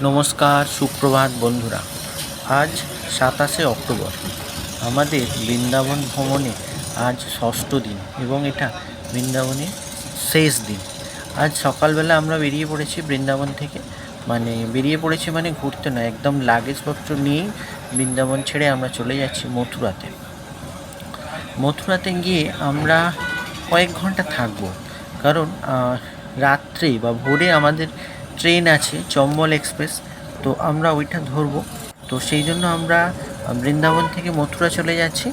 নমস্কার, সুপ্রভাত বন্ধুরা। আজ 27 অক্টোবর। আমাদের বৃন্দাবন ভ্রমণে আজ ষষ্ঠ দিন এবং এটা বৃন্দাবনের শেষ দিন। আজ সকালবেলা আমরা বেরিয়ে পড়েছি বৃন্দাবন থেকে, মানে ঘুরতে নয়, একদম লাগেজপত্র নিয়েই বৃন্দাবন ছেড়ে আমরা চলে যাচ্ছি মথুরাতে। মথুরাতে গিয়ে আমরা কয়েক ঘন্টা থাকবো, কারণ রাত্রে বা ভোরে আমাদের ট্রেন আছে চম্বল এক্সপ্রেস, তো আমরা ওইটা ধরবো। তো সেই জন্য আমরা বৃন্দাবন থেকে মথুরা চলে যাচ্ছি।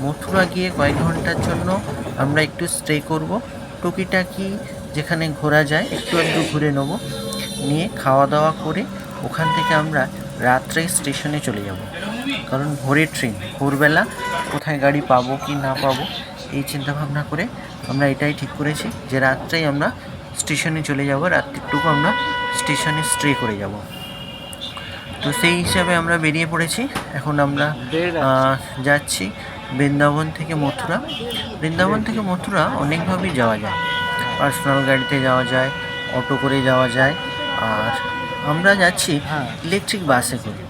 মথুরা গিয়ে কয়েক ঘন্টার জন্য আমরা একটু স্টে করব, টুকিটাকি যেখানে ঘোরা যায় একটু একটু ঘুরে নেব, নিয়ে খাওয়া দাওয়া করে ওখান থেকে আমরা রাত্রে স্টেশনে চলে যাব। কারণ ভোরের ট্রেন, ভোরবেলা কোথায় গাড়ি পাবো কি না পাবো এই চিন্তাভাবনা করে আমরা এটাই ঠিক করেছি যে রাত্রেই আমরা স্টেশনে চলে যাব, রাত্রিটুকু আমরা স্টেশনে স্টে করে যাব। তো সেই হিসাবে আমরা বেরিয়ে পড়েছি। এখন আমরা যাচ্ছি বৃন্দাবন থেকে মথুরা। বৃন্দাবন থেকে মথুরা অনেকভাবেই যাওয়া যায়, পার্সোনাল গাড়িতে যাওয়া যায়, অটো করে যাওয়া যায়, আর আমরা যাচ্ছি ইলেকট্রিক বাসে করে।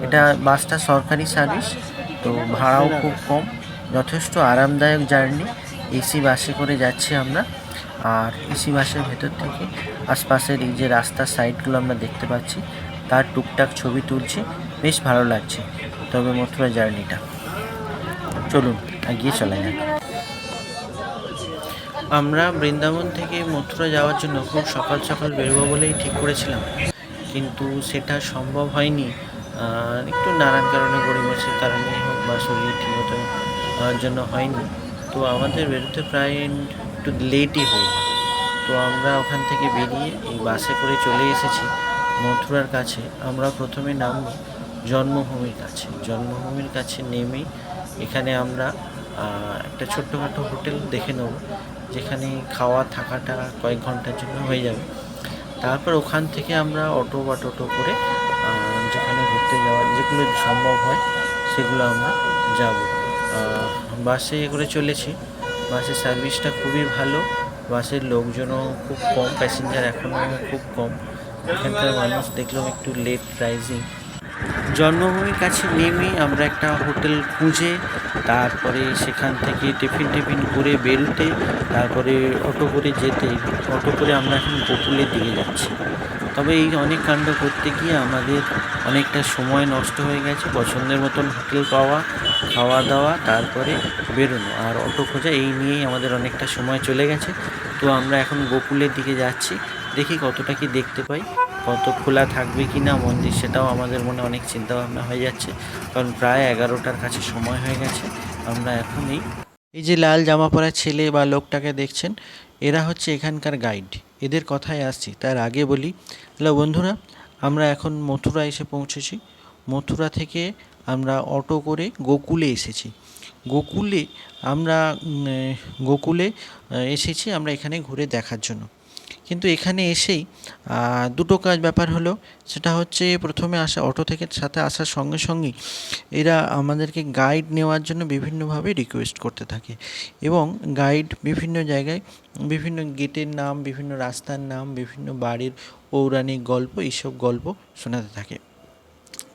এটা বাসটা সরকারি সার্ভিস, তো ভাড়াও খুব কম, যথেষ্ট আরামদায়ক জার্নি। এসি বাসে করে যাচ্ছি আমরা, আর এসি বাসের ভেতর থেকে আশপাশের এই যে রাস্তার সাইডগুলো আমরা দেখতে পাচ্ছি, তার টুকটাক ছবি তুলছি, বেশ ভালো লাগছে। তবে মথুরা জার্নিটা, চলুন এগিয়ে চলা যাক। আমরা বৃন্দাবন থেকে মথুরা যাওয়ার জন্য খুব সকাল সকাল বেরোবো বলেই ঠিক করেছিলাম, কিন্তু সেটা সম্ভব হয়নি। একটু নানান কারণে, পরিবেশের কারণে হোক বা শরীর ঠিকমতো জন্য হয়নি। তো আমাদের বেরোতে প্রায় একটু লেটই হয়ে যায়। তো আমরা ওখান থেকে বেরিয়ে এই বাসে করে চলে এসেছি মথুরার কাছে। আমরা প্রথমে নামব জন্মভূমির কাছে। জন্মভূমির কাছে নেমেই এখানে আমরা একটা ছোট্টখাটো হোটেল দেখে নেব, যেখানে খাওয়া থাকাটা কয়েক ঘন্টার জন্য হয়ে যাবে। তারপর ওখান থেকে আমরা অটো বা টোটো করে যেখানে ঘুরতে যাওয়ার যেগুলো সম্ভব হয় সেগুলো আমরা যাব। বাসে করে চলেছি, বাসের সার্ভিসটা খুবই ভালো, বাসের লোকজনও খুব কম, প্যাসেঞ্জার এখনও খুব কম। এখানকার মানুষ দেখলাম একটু লেট রাইজিং। জন্মভূমির কাছে নেমে আমরা একটা হোটেল খুঁজে তারপরে সেখান থেকে টিফিন করে বেরোতে, তারপরে অটো করে যেতে, অটো করে আমরা এখন গোকুলের দিকে যাচ্ছি। তবে এই অনেক কাণ্ড করতে গিয়ে আমাদের অনেকটা সময় নষ্ট হয়ে গেছে। পছন্দের মতন হোটেল পাওয়া, খাওয়া দাওয়া, তারপরে বেরোনো আর অটো খোঁজা, এই নিয়েই আমাদের অনেকটা সময় চলে গেছে। তো আমরা এখন গোকুলের দিকে যাচ্ছি, দেখি কতটা কি দেখতে পাই, কত খোলা থাকবে কি না মন্দির, সেটাও আমাদের মনে অনেক চিন্তাভাবনা হয়ে যাচ্ছে, কারণ প্রায় 11টার কাছে সময় হয়ে গেছে। আমরা এখন এই যে লাল জামা পরা ছেলে বা লোকটাকে দেখছেন, এরা হচ্ছে এখানকার গাইড। এদের কথায় আসছি, তার আগে বলি, হ্যালো বন্ধুরা, আমরা এখন মথুরা এসে পৌঁছেছি। মথুরা থেকে আমরা অটো করে গোকুলে এসেছি। গোকুলে আমরা গোকুলে এসেছি আমরা এখানে ঘুরে দেখার জন্য। কিন্তু এখানে এসেই দুটো ব্যাপার হলো। সেটা হচ্ছে প্রথমে অটো থেকে সাথে আসার সঙ্গে সঙ্গেই এরা আমাদেরকে গাইড নেওয়ার জন্য বিভিন্নভাবে রিকোয়েস্ট করতে থাকে, এবং গাইড বিভিন্ন জায়গায় বিভিন্ন গেটের নাম, বিভিন্ন রাস্তার নাম, বিভিন্ন বাড়ির পৌরাণিক গল্প, এইসব গল্প শোনাতে থাকে।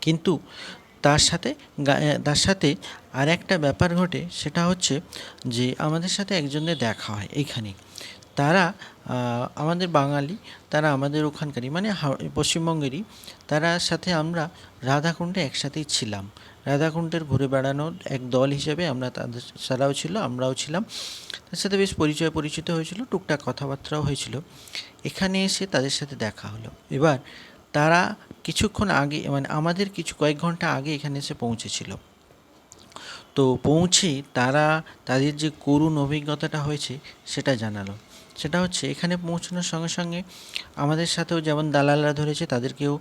কিন্তু তার সাথে আর একটা ব্যাপার ঘটে, সেটা হচ্ছে যে আমাদের সাথে একজনের দেখা হয় এইখানেই। তারা আমাদের বাঙালি, তারা আমাদের ওখানকারই, মানে পশ্চিমবঙ্গেরই। তারা সাথে আমরা রাধাকুণ্ডে একসাথেই ছিলাম। রাধাকুণ্ডের ঘুরে বেড়ানোর এক দল হিসেবে আমরা তারাও ছিল, আমরাও ছিলাম। তার সাথে বেশ পরিচিত হয়েছিল, টুকটাক কথাবার্তাও হয়েছিল। এখানে এসে তাদের সাথে দেখা হলো। এবার তারা কিছুক্ষণ আগে, মানে আমাদের কয়েক ঘন্টা আগে এখানে এসে পৌঁছেছিল। তো পৌঁছে তারা তাদের যে করুণ অভিজ্ঞতাটা হয়েছে সেটা জানালো। সেটা হচ্ছে এখানে পৌঁছানোর সঙ্গে সঙ্গে আমাদের সাথেও যেমন দালালরা ধরেছে, তাদেরকেও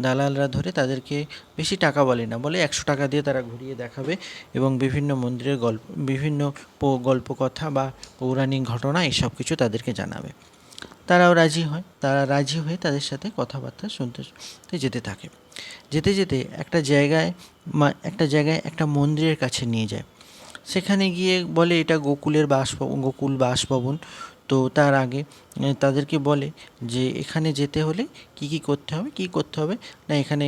দালালরা ধরে তাদেরকে বেশি টাকা বলে না, বলে 100 টাকা দিয়ে তারা ঘুরিয়ে দেখাবে এবং বিভিন্ন মন্দিরের বিভিন্ন গল্পকথা বা পৌরাণিক ঘটনা এসব কিছু তাদেরকে জানাবে। তারাও রাজি হয়, তারা রাজি হয়ে তাদের সাথে কথাবার্তা শুনতে যেতে থাকে। যেতে যেতে একটা জায়গায় একটা মন্দিরের কাছে নিয়ে যায়। সেখানে গিয়ে বলে এটা গোকুল বাসভবন। তো তার আগে তাদেরকে বলে যে এখানে যেতে হলে কী করতে হবে না, এখানে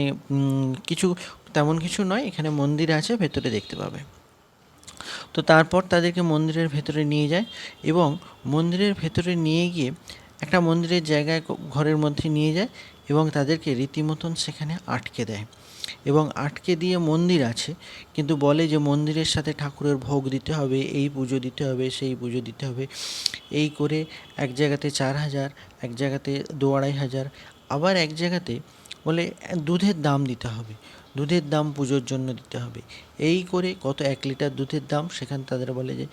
কিছু তেমন কিছু নয়, এখানে মন্দির আছে, ভেতরে দেখতে পাবে। তো তারপর তাদেরকে মন্দিরের ভেতরে নিয়ে যায় এবং মন্দিরের ভেতরে নিয়ে গিয়ে একটা মন্দিরের জায়গায় ঘরের মধ্যে নিয়ে যায় এবং তাদেরকে রীতিমতন সেখানে আটকে দেয় এবং আটকে দিয়ে মন্দির আছে, কিন্তু বলে যে মন্দিরের সাথে ঠাকুরের ভোগ দিতে হবে, এই পুজো দিতে হবে, সেই পুজো দিতে হবে, এই করে এক জায়গাতে 4,000, এক জায়গাতে 2,500, আবার এক জায়গাতে বলে দুধের দাম দিতে হবে, দুধের দাম পুজোর জন্য দিতে হবে, এই করে কত 1 লিটার দুধের দাম। সেখানে তাদের বলে যে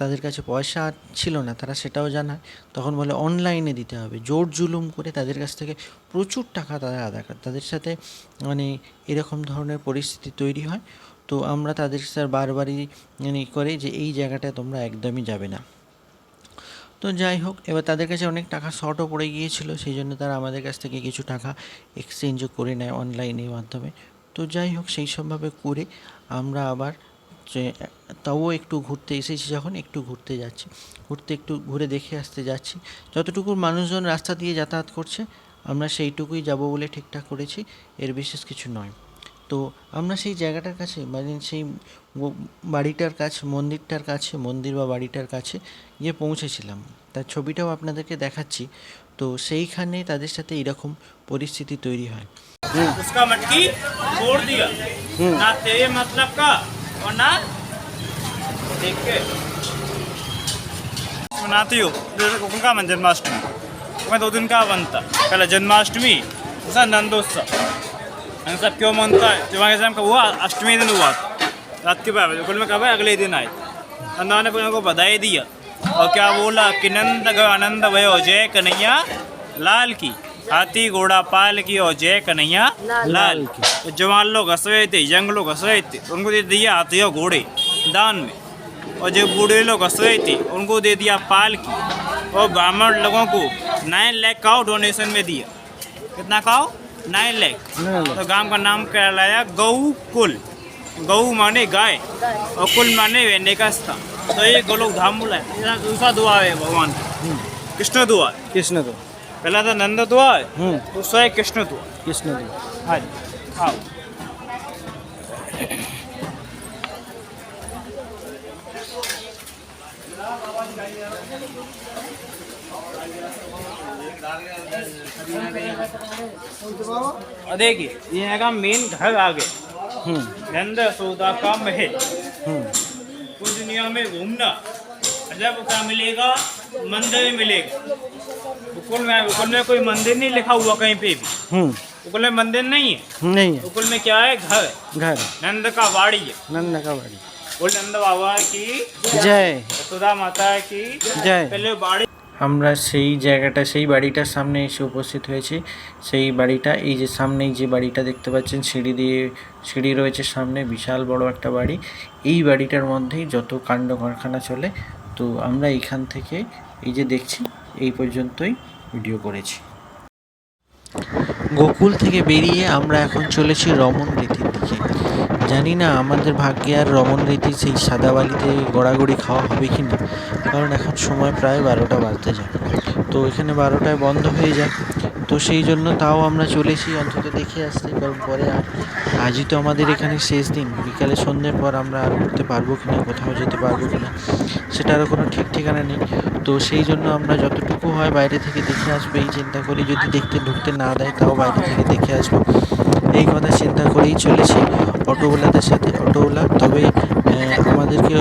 তাদের কাছে পয়সা ছিল না, তারা সেটাও জানায়, তখন বলে অনলাইনে দিতে হবে, জোর জুলুম করে তাদের কাছ থেকে প্রচুর টাকা তারা আদায় করে। তাদের সাথে মানে এরকম ধরনের পরিস্থিতি তৈরি হয়। তো আমরা তাদের সাথে বারবারই করে যে এই জায়গাটায় তোমরা একদমই যাবে না। তো যাই হোক, এবার তাদের কাছে অনেক টাকা শর্টও পড়ে গিয়েছিল, সেই জন্য তারা আমাদের কাছ থেকে কিছু টাকা এক্সচেঞ্জও করে নেয় অনলাইনের মাধ্যমে। তো যাই হোক, সেই সবভাবে করে আমরা আবার যে তাও একটু ঘুরতে এসেছি, যখন একটু একটু ঘুরে দেখে আসতে যাচ্ছি, যতটুকু মানুষজন রাস্তা দিয়ে যাতায়াত করছে আমরা সেইটুকুই যাব বলে ঠিকঠাক করেছি, এর বিশেষ কিছু নয়। তো আমরা সেই জায়গাটার কাছে মানে সেই বাড়িটার কাছে, মন্দিরটার কাছে, মন্দির বা বাড়িটার কাছে গিয়ে পৌঁছেছিলাম, তার ছবিটাও আপনাদেরকে দেখাচ্ছি। তো সেইখানে তাদের সাথে এরকম পরিস্থিতি তৈরি হয়। उसका मटकी फोड़ दिया ना तेरे मतलब का और ना देख के मनाती हो उनका मन जन्माष्टमी मैं 2 दिन का बनता, पहले जन्माष्टमी दूसरा नंदोत्सव। नंदोत्सव क्यों मनता है? जो का हुआ अष्टमी दिन हुआ रात के 12 बजे, कुल में कब है अगले दिन आए नंदा ने को बधाई दिया और क्या बोला कि नंद आनंद भयो जय कन्हैया लाल की, हाथी घोड़ा पाल की और जय कन्हैया लाल की। तो जवान लोग हंस रहे थे, यंग लोग हंस रहे थे, उनको दे दिया हाथी और घोड़े दान में, और जो बूढ़े लोग हंस रहे थे उनको दे दिया पाल की, और ब्राह्मण लोगों को 9 लाख का डोनेशन में दिया। कितना का? 9 लाख। तो गांव का नाम कहलाया गौ कुल। गौ माने गाय और कुल माने वेंडे का स्थान। तो ये गोलोक धाम बोला है। दूसरा दुआ है भगवान का, कृष्ण दुआ। पहला था नंद दुआ है, दूसरा है कृष्ण दुआ। हाँ जी, आओ। और देखिए ये का मेन घर आ गए, नंद यशोदा का महल। कुछ दुनिया में घूमना, जब क्या मिलेगा? मंदिर मिलेगा। उकुल में कोई मंदिर नहीं लिखा हुआ कहीं पे भी। उकुल में मंदिर नहीं है। उकुल में क्या है? घर। नंद का बाड़ी है। बोल नंद बाबा की जय, यशोदा माता की जय। पहले बाड़ी আমরা সেই জায়গাটা, সেই বাড়িটার সামনে এসে উপস্থিত হয়েছি। সেই বাড়িটা, এই যে সামনেই যে বাড়িটা দেখতে পাচ্ছেন, সিঁড়ি রয়েছে সামনে, বিশাল বড় একটা বাড়ি। এই বাড়িটার মধ্যেই যত কাণ্ড কারখানা চলে। তো আমরা এইখান থেকে এই যে দেখছি এই পর্যন্তই ভিডিও করেছি। গোকুল থেকে বেরিয়ে আমরা এখন চলেছি রমন রীতির দিকে। জানি না আমাদের ভাগ্যে আর রমন রীতির সেই সাদা বালিতে গড়াগড়ি খাওয়া হবে কি না, কারণ এখন সময় প্রায় 12টা বাজতে যায়। তো এখানে 12টায় বন্ধ হয়ে যায়। তো সেই জন্য তাও আমরা চলেছি অন্তত দেখে আসতে, কারণ পরে আর আজই তো আমাদের এখানে শেষ দিন। বিকালে সন্ধ্যের পর আমরা আর ঘুরতে পারবো কি না, কোথাও যেতে পারবো কি না সেটারও কোনো ঠিক ঠিকানা নেই। তো সেই জন্য আমরা যতটুকু হয় বাইরে থেকে দেখে আসবো এই চিন্তা করি, যদি ঢুকতে না দেয় তাও বাইরে থেকে দেখে আসবো এই কথা চিন্তা করেই চলেছি অটোওয়ালাদের সাথে। অটোওয়ালা তবে আমাদেরকে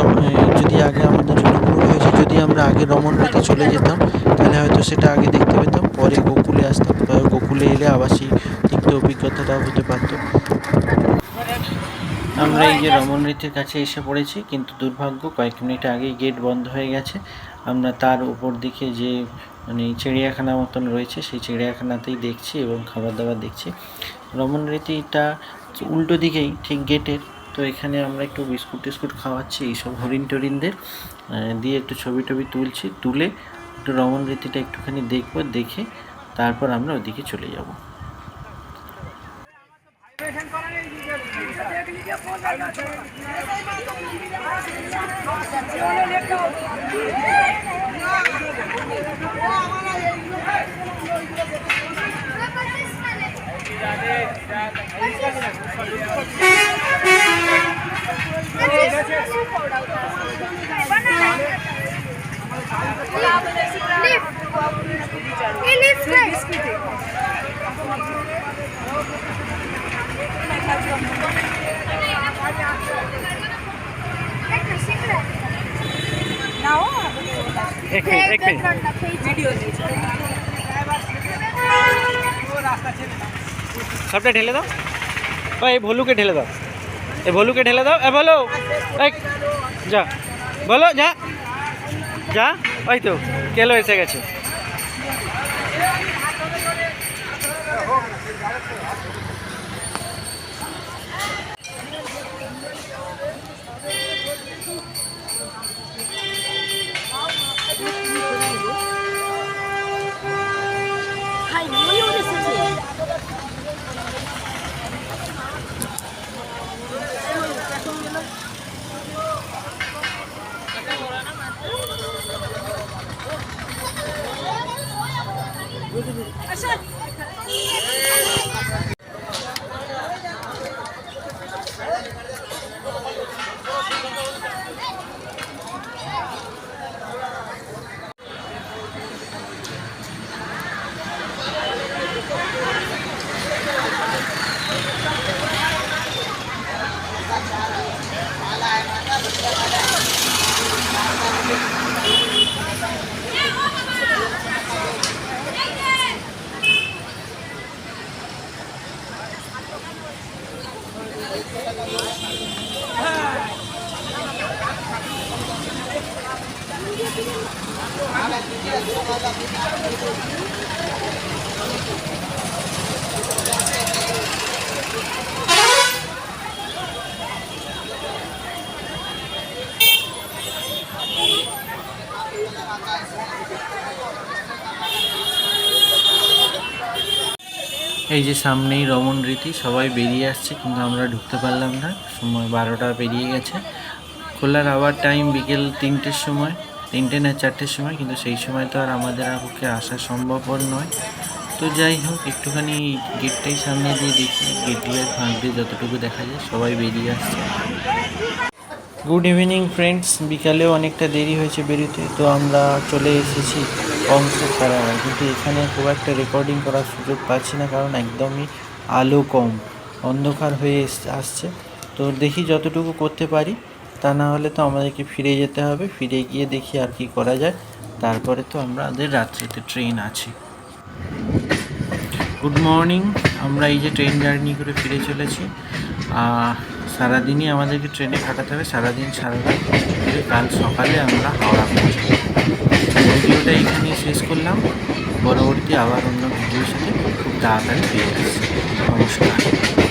যদি আগে আমাদের জন্য ভুল হয়েছে, যদি আমরা আগে রমন রীতি চলে যেতাম তাহলে হয়তো সেটা আগে দেখতে পেতাম, পরে গোকুলে আসতাম। গোকুলে এলে আবার সেই তিক্ত অভিজ্ঞতাটাও হতে পারত। আমরা এই যে রমন রীতির কাছে এসে পড়েছি, কিন্তু দুর্ভাগ্য কয়েক মিনিট আগেই গেট বন্ধ হয়ে গেছে। আমরা তার উপর দিকে যে মানে চিড়িয়াখানা মতন রয়েছে সেই চিড়িয়াখানাতেই দেখছি এবং খাবার দাবার দেখছি। রমন রীতিটা উল্টো দিকেই ঠিক গেটের। তো এখানে আমরা একটু বিস্কুট টিস্কুট খাওয়াচ্ছি এইসব হরিণ টরিনদের, দিয়ে একটু ছবি টবি তুলে একটু রমন রীতিটা একটুখানি দেখবো, দেখে তারপর আমরা ওদিকে চলে যাব। एक मिनट सबटा ढेले दाओ এই ভলুকে ঢেলে দাও এই ভলুকে ঢেলে দাও এ ভলু এই যা বলো যা যা ওই তো কেলো এসে গেছে এই যে সামনেই রমন রীতি সবাই বেরিয়ে আসছে কিন্তু আমরা ঢুকতে পারলাম না সময় 12টা পেরিয়ে গেছে খোলার আবার টাইম বিকেল 3টের সময় 3টে না 4টের সময় কিন্তু সেই সময় তো আর আমাদের পক্ষে আসা সম্ভবপর নয় তো যাই হোক একটুখানি গেটটাই সামনে দিয়ে দেখি গেট দিয়ে ফাঁক দিয়ে যতটুকু দেখা যায় সবাই বেরিয়ে আসছে গুড ইভিনিং ফ্রেন্ডস বিকালেও অনেকটা দেরি হয়েছে বেরোতে তো আমরা চলে এসেছি কংসপাড়ায় কিন্তু এখানে খুব একটা রেকর্ডিং করার সুযোগ পাচ্ছি না কারণ একদমই আলো কম অন্ধকার হয়ে আসছে তো দেখি যতটুকু করতে পারি তা না হলে তো আমাদেরকে ফিরে যেতে হবে ফিরে গিয়ে দেখি আর কি করা যায় তারপরে তো আমাদের রাত্রিতে ট্রেন আছে গুড মর্নিং আমরা এই যে ট্রেন জার্নি করে ফিরে চলেছি সারাদিনই আমাদেরকে ট্রেনে কাটাতে হবে সারাদিন সারারাত কাল সকালে আমরা হাওড়া পৌঁছাবো ভিডিওটা এখানে শেষ করলাম পরবর্তী আবার অন্য ভিডিওর সাথে খুব তাড়াতাড়ি পেয়ে যাচ্ছি নমস্কার